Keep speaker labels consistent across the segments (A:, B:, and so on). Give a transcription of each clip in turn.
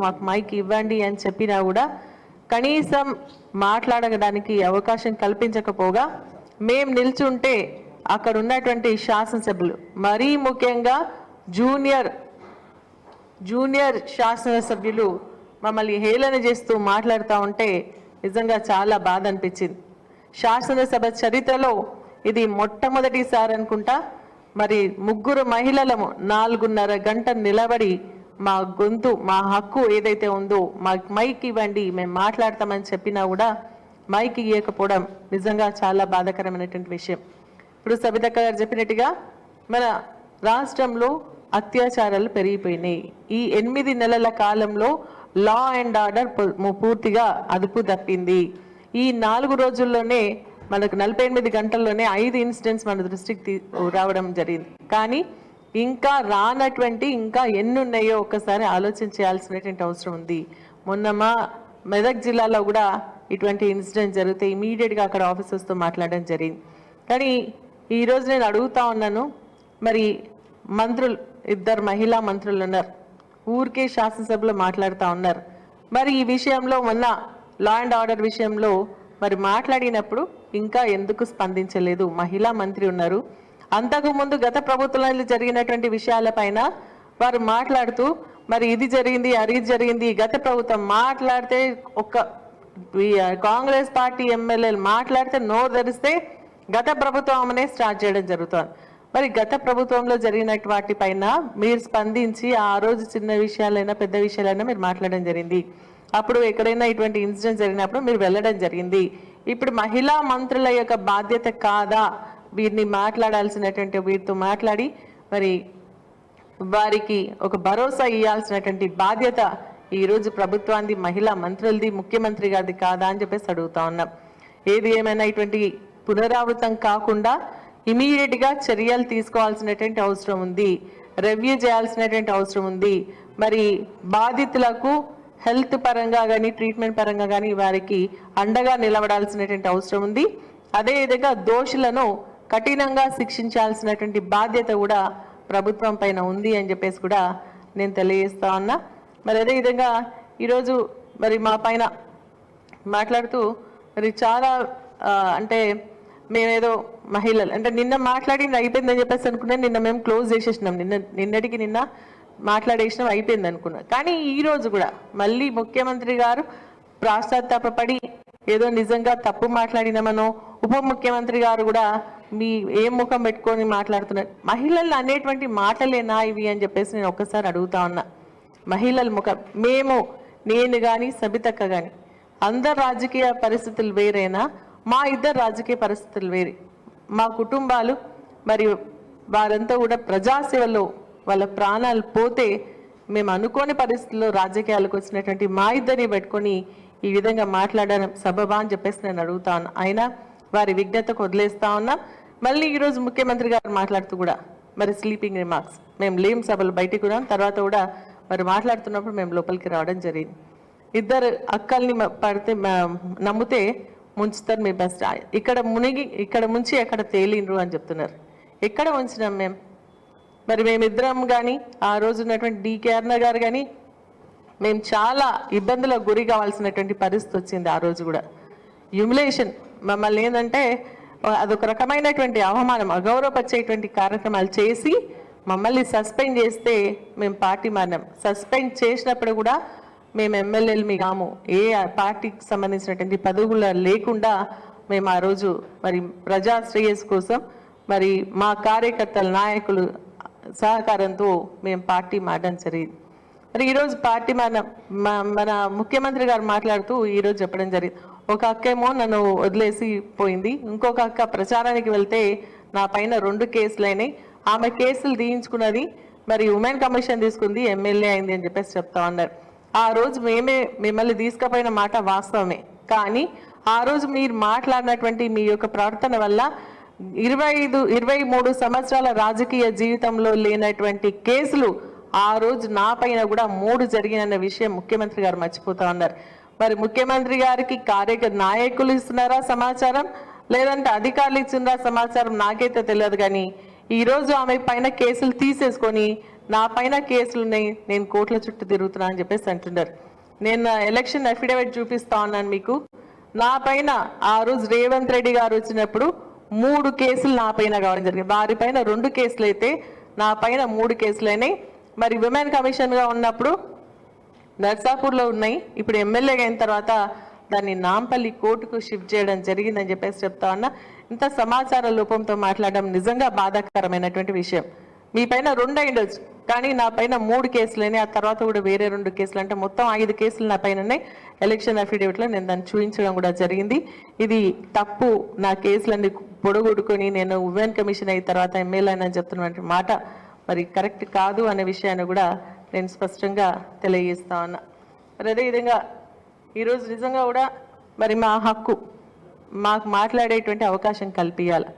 A: మాకు మైక్ ఇవ్వండి అని చెప్పినా కూడా కనీసం మాట్లాడడానికి అవకాశం కల్పించకపోగా మేము నిల్చుంటే అక్కడ ఉన్నటువంటి శాసనసభ్యులు మరీ ముఖ్యంగా జూనియర్ శాసనసభ్యులు మమ్మల్ని హేళన చేస్తూ మాట్లాడుతూ ఉంటే నిజంగా చాలా బాధ అనిపించింది. శాసనసభ చరిత్రలో ఇది మొట్టమొదటిసారి అనుకుంటా. మరి ముగ్గురు మహిళలము 4.5 గంటలు నిలబడి మా గొంతు మా హక్కు ఏదైతే ఉందో మాకు మైక్ ఇవ్వండి మేము మాట్లాడతామని చెప్పినా కూడా మైక్ ఇవ్వకపోవడం నిజంగా చాలా బాధాకరమైనటువంటి విషయం. ఇప్పుడు సబితక్క గారు చెప్పినట్టుగా మన రాష్ట్రంలో అత్యాచారాలు పెరిగిపోయినాయి. ఈ 8 నెలల కాలంలో లా అండ్ ఆర్డర్ పూర్తిగా అదుపు తప్పింది. ఈ 4 రోజుల్లోనే మనకు 48 గంటల్లోనే 5 ఇన్సిడెంట్స్ మన దృష్టికి రావడం జరిగింది. కానీ ఇంకా రానటువంటి ఇంకా ఎన్ని ఉన్నాయో ఒక్కసారి ఆలోచించాల్సినటువంటి అవసరం ఉంది. మొన్న మా మెదక్ జిల్లాలో కూడా ఇటువంటి ఇన్సిడెంట్ జరిగితే ఇమీడియట్గా అక్కడ ఆఫీసర్స్తో మాట్లాడడం జరిగింది. కానీ ఈరోజు నేను అడుగుతా ఉన్నాను, మరి మంత్రులు 2 మహిళా మంత్రులు ఉన్నారు, ఊరికే శాసనసభలో మాట్లాడుతూ ఉన్నారు. మరి ఈ విషయంలో మొన్న లా అండ్ ఆర్డర్ విషయంలో మరి మాట్లాడినప్పుడు ఇంకా ఎందుకు స్పందించలేదు? మహిళా మంత్రి ఉన్నారు. అంతకుముందు గత ప్రభుత్వంలో జరిగినటువంటి విషయాలపైన వారు మాట్లాడుతూ మరి ఇది జరిగింది అది జరిగింది గత ప్రభుత్వం మాట్లాడితే ఒక్క కాంగ్రెస్ పార్టీ ఎమ్మెల్యేలు మాట్లాడితే నోరు తెరిస్తే గత ప్రభుత్వం అనే స్టార్ట్ చేయడం జరుగుతుంది. మరి గత ప్రభుత్వంలో జరిగిన వాటిపైన మీరు స్పందించి ఆ రోజు చిన్న విషయాలైనా పెద్ద విషయాలైనా మీరు మాట్లాడడం జరిగింది. అప్పుడు ఎక్కడైనా ఇటువంటి ఇన్సిడెంట్ జరిగినప్పుడు మీరు వెళ్ళడం జరిగింది. ఇప్పుడు మహిళా మంత్రుల యొక్క బాధ్యత కాదా వీరిని మాట్లాడాల్సినటువంటి వీరితో మాట్లాడి మరి వారికి ఒక భరోసా ఇవ్వాల్సినటువంటి బాధ్యత ఈరోజు ప్రభుత్వాన్ని మహిళా మంత్రులది ముఖ్యమంత్రి గారిది కాదా అని చెప్పేసి అడుగుతా ఉన్నాం. ఏది ఏమైనా ఇటువంటి పునరావృతం కాకుండా ఇమీడియట్గా చర్యలు తీసుకోవాల్సినటువంటి అవసరం ఉంది, రివ్యూ చేయాల్సినటువంటి అవసరం ఉంది. మరి బాధితులకు హెల్త్ పరంగా కానీ ట్రీట్మెంట్ పరంగా కానీ వారికి అండగా నిలబడాల్సినటువంటి అవసరం ఉంది. అదేవిధంగా దోషులను కఠినంగా శిక్షించాల్సినటువంటి బాధ్యత కూడా ప్రభుత్వం పైన ఉంది అని చెప్పేసి కూడా నేను తెలియజేస్తా ఉన్నా. మరి అదేవిధంగా ఈరోజు మరి మా పైన మాట్లాడుతూ మరి చాలా అంటే మేమేదో మహిళలు అంటే నిన్న మాట్లాడింది అయిపోయిందని చెప్పేసి అనుకున్నాను. నిన్న మేము క్లోజ్ చేసేసినాం, నిన్నటికి నిన్న మాట్లాడేసినాం అయిపోయింది అనుకున్నాం. కానీ ఈరోజు కూడా మళ్ళీ ముఖ్యమంత్రి గారు ప్రాశ్చాత్తాపడి ఏదో నిజంగా తప్పు మాట్లాడినామనో, ఉప ముఖ్యమంత్రి గారు కూడా మీ ఏం ముఖం పెట్టుకొని మాట్లాడుతున్నారు, మహిళలు అనేటువంటి మాటలేనా ఇవి అని చెప్పేసి నేను ఒక్కసారి అడుగుతా ఉన్నా. మహిళల ముఖం నేను కానీ సబితక్క కానీ అందరు రాజకీయ పరిస్థితులు వేరేనా, మా ఇద్దరు రాజకీయ పరిస్థితులు వేరే. మా కుటుంబాలు మరియు వారంతా కూడా ప్రజాసేవలో వాళ్ళ ప్రాణాలు పోతే మేము అనుకోని పరిస్థితుల్లో రాజకీయాలకు వచ్చినటువంటి మా ఇద్దరిని పెట్టుకొని ఈ విధంగా మాట్లాడడం సబబా అని చెప్పేసి నేను అడుగుతా ఉన్నా. అయినా వారి విజ్ఞతకు వదిలేస్తా ఉన్నా. మళ్ళీ ఈరోజు ముఖ్యమంత్రి గారు మాట్లాడుతూ కూడా మరి స్లీపింగ్ రిమార్క్స్ మేము లేం సభలు బయటికి కూడా తర్వాత కూడా మరి మాట్లాడుతున్నప్పుడు మేము లోపలికి రావడం జరిగింది. 2 అక్కల్ని పడితే నమ్మితే ముంచుతారు మీ బెస్ట్, ఇక్కడ ముంచి ఎక్కడ తేలిండ్రు అని చెప్తున్నారు. ఎక్కడ ఉంచినాం మేము? మరి మేమిద్దరం కానీ ఆ రోజు ఉన్నటువంటి డికే అరుణ గారు కానీ మేము చాలా ఇబ్బందులకు గురి కావాల్సినటువంటి పరిస్థితి వచ్చింది. ఆ రోజు కూడా హ్యూమిలేషన్ మమ్మల్ని ఏంటంటే అదొక రకమైనటువంటి అవమానం, అగౌరవపరిచేటువంటి కార్యక్రమాలు చేసి మమ్మల్ని సస్పెండ్ చేస్తే మేము పార్టీ మారినాం. సస్పెండ్ చేసినప్పుడు కూడా మేము ఎమ్మెల్యేలు మీ కాము, ఏ పార్టీకి సంబంధించినటువంటి పదవులు లేకుండా మేము ఆ రోజు మరి ప్రజా శ్రేయస్సు కోసం మరి మా కార్యకర్తల నాయకులు సహకారంతో మేము పార్టీ మారడం జరిగింది. మరి ఈరోజు పార్టీ మన ముఖ్యమంత్రి గారు మాట్లాడుతూ ఈరోజు చెప్పడం జరిగింది, ఒక అక్కేమో నన్ను వదిలేసి పోయింది, ఇంకొక అక్క ప్రచారానికి వెళ్తే నా పైన 2 కేసులు అయినాయి, ఆమె కేసులు తీయించుకున్నది, మరి ఉమెన్ కమిషన్ తీసుకుంది, ఎమ్మెల్యే అయింది అని చెప్పేసి చెప్తా ఉన్నారు. ఆ రోజు మిమ్మల్ని తీసుకుపోయిన మాట వాస్తవమే. కానీ ఆ రోజు మీరు మాట్లాడినటువంటి మీ యొక్క ప్రవర్తన వల్ల 23 సంవత్సరాల రాజకీయ జీవితంలో లేనటువంటి కేసులు ఆ రోజు నా పైన కూడా 3 జరిగినన్న విషయం ముఖ్యమంత్రి గారు మర్చిపోతా ఉన్నారు. మరి ముఖ్యమంత్రి గారికి నాయకులు ఇస్తున్నారా సమాచారం, లేదంటే అధికారులు ఇస్తున్నారా సమాచారం నాకైతే తెలియదు. కానీ ఈరోజు ఆమె పైన కేసులు తీసేసుకొని నా పైన కేసులు ఉన్నాయి, నేను కోర్టుల చుట్టూ తిరుగుతున్నా అని చెప్పేసి అంటున్నారు. నేను ఎలక్షన్ అఫిడవిట్ చూపిస్తా ఉన్నాను మీకు. నా పైన ఆ రోజు రేవంత్ రెడ్డి గారు వచ్చినప్పుడు 3 కేసులు నా పైన కావడం జరిగింది. వారి పైన 2 కేసులు అయితే నా పైన 3 కేసులు అయినాయి. మరి విమెన్ కమిషన్గా ఉన్నప్పుడు నర్సాపూర్లో ఉన్నాయి. ఇప్పుడు ఎమ్మెల్యేగా అయిన తర్వాత దాన్ని నాంపల్లి కోర్టుకు షిఫ్ట్ చేయడం జరిగిందని చెప్పేసి చెప్తా ఉన్నా. ఇంత సమాచార లోపంతో మాట్లాడడం నిజంగా బాధాకరమైనటువంటి విషయం. మీ పైన 2 అయిండొచ్చు, కానీ నా పైన 3 కేసులని, ఆ తర్వాత కూడా వేరే 2 కేసులు, అంటే మొత్తం 5 కేసులు నా పైన ఉన్నాయి. ఎలక్షన్ అఫిడవిట్లో నేను దాన్ని చూపించడం కూడా జరిగింది. ఇది తప్పు. నా కేసులన్నీ పొడగొట్టుకొని నేను ఉమెన్ కమిషన్ అయిన తర్వాత ఎమ్మెల్యే అని చెప్తున్నటువంటి మాట మరి కరెక్ట్ కాదు అనే విషయాన్ని కూడా నేను స్పష్టంగా తెలియజేస్తా ఉన్నా. మరి అదేవిధంగా ఈరోజు నిజంగా కూడా మరి మా హక్కు, మాకు మాట్లాడేటువంటి అవకాశం కల్పించాలి.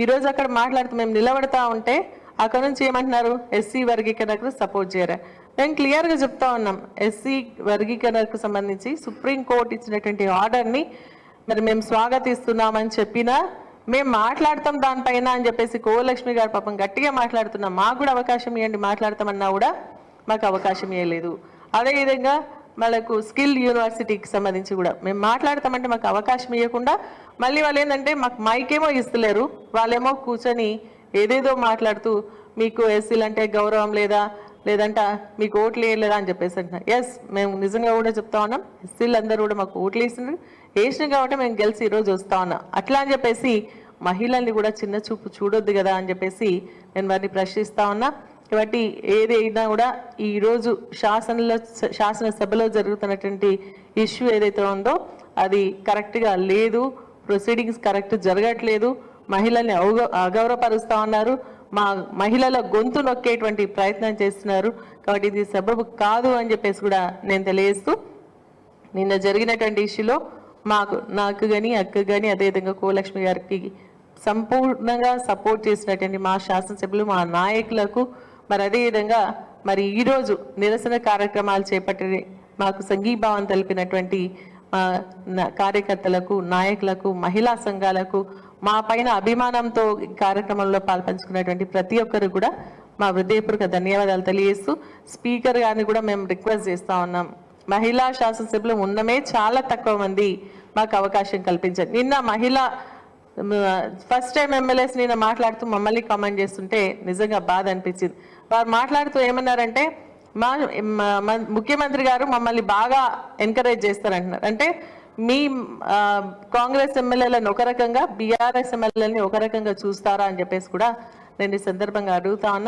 A: ఈరోజు అక్కడ మాట్లాడుతూ మేము నిలబడతా ఉంటే అక్కడ నుంచి ఏమంటున్నారు, ఎస్సీ వర్గీకరణకు సపోర్ట్ చేయరా. మేము క్లియర్గా చెప్తా ఉన్నాం, ఎస్సీ వర్గీకరణకు సంబంధించి సుప్రీంకోర్టు ఇచ్చినటువంటి ఆర్డర్ని మరి మేము స్వాగతిస్తున్నామని చెప్పినా మేము మాట్లాడతాం దానిపైన అని చెప్పేసి కోలక్ష్మి గారు పాపం గట్టిగా మాట్లాడుతున్నాం. మాకు కూడా అవకాశం ఇవ్వండి మాట్లాడతామన్నా కూడా మాకు అవకాశం ఇవ్వలేదు. అదేవిధంగా మనకు స్కిల్ యూనివర్సిటీకి సంబంధించి కూడా మేము మాట్లాడతామంటే మాకు అవకాశం ఇవ్వకుండా మళ్ళీ వాళ్ళు ఏంటంటే మాకు మైకేమో ఇస్తలేరు, వాళ్ళేమో కూర్చొని ఏదేదో మాట్లాడుతూ మీకు ఎస్సీలు అంటే గౌరవం లేదా, లేదంటే మీకు ఓట్లు వేయలేదా అని చెప్పేసి అంటున్నారు. ఎస్, మేము నిజంగా కూడా చెప్తా ఉన్నాం, ఎస్సీలు అందరూ కూడా మాకు ఓట్లు వేసినారు కాబట్టి మేము గెలిచి ఈరోజు వస్తా ఉన్నాం. అట్లా అని చెప్పేసి మహిళల్ని కూడా చిన్న చూపు చూడొద్దు కదా అని చెప్పేసి నేను వారిని ప్రశ్నిస్తా ఉన్నా. కాబట్టి ఏదైనా కూడా ఈరోజు శాసనసభలో జరుగుతున్నటువంటి ఇష్యూ ఏదైతే ఉందో అది కరెక్ట్గా లేదు, ప్రొసీడింగ్స్ కరెక్ట్ జరగట్లేదు, మహిళల్ని అగౌరవపరుస్తూ ఉన్నారు, మా మహిళల గొంతు నొక్కేటువంటి ప్రయత్నం చేస్తున్నారు. కాబట్టి ఇది సబబు కాదు అని చెప్పేసి కూడా నేను తెలియజేస్తూ, నిన్న జరిగినటువంటి ఇష్యూలో నాకు కానీ అక్క కానీ అదేవిధంగా కోలక్ష్మి గారికి సంపూర్ణంగా సపోర్ట్ చేసినటువంటి మా శాసనసభ్యులు, మా నాయకులకు, మరి అదేవిధంగా మరి ఈరోజు నిరసన కార్యక్రమాలు చేపట్టి మాకు సంఘీభావం తెలిపినటువంటి కార్యకర్తలకు, నాయకులకు, మహిళా సంఘాలకు, మా పైన అభిమానంతో ఈ కార్యక్రమంలో పాల్పంచుకున్నటువంటి ప్రతి ఒక్కరు కూడా మా హృదయపూర్వక ధన్యవాదాలు తెలియజేస్తూ, స్పీకర్ గారిని కూడా మేము రిక్వెస్ట్ చేస్తూ ఉన్నాం, మహిళా శాసనసభ్యులు ఉన్నమే చాలా తక్కువ మంది, మాకు అవకాశం కల్పించండి. నిన్న మహిళా ఫస్ట్ టైం ఎమ్మెల్యేస్ నిన్న మాట్లాడుతూ మమ్మల్ని కామెంట్ చేస్తుంటే నిజంగా బాధ అనిపించింది. వారు మాట్లాడుతూ ఏమన్నారంటే, మా ముఖ్యమంత్రి గారు మమ్మల్ని బాగా ఎంకరేజ్ చేస్తారంటున్నారు. అంటే మీ కాంగ్రెస్ ఎమ్మెల్యేలను ఒక రకంగా, బీఆర్ఎస్ ఎమ్మెల్యేలని ఒక రకంగా చూస్తారా అని చెప్పేసి కూడా నేను ఈ సందర్భంగా అడుగుతా ఉన్నా.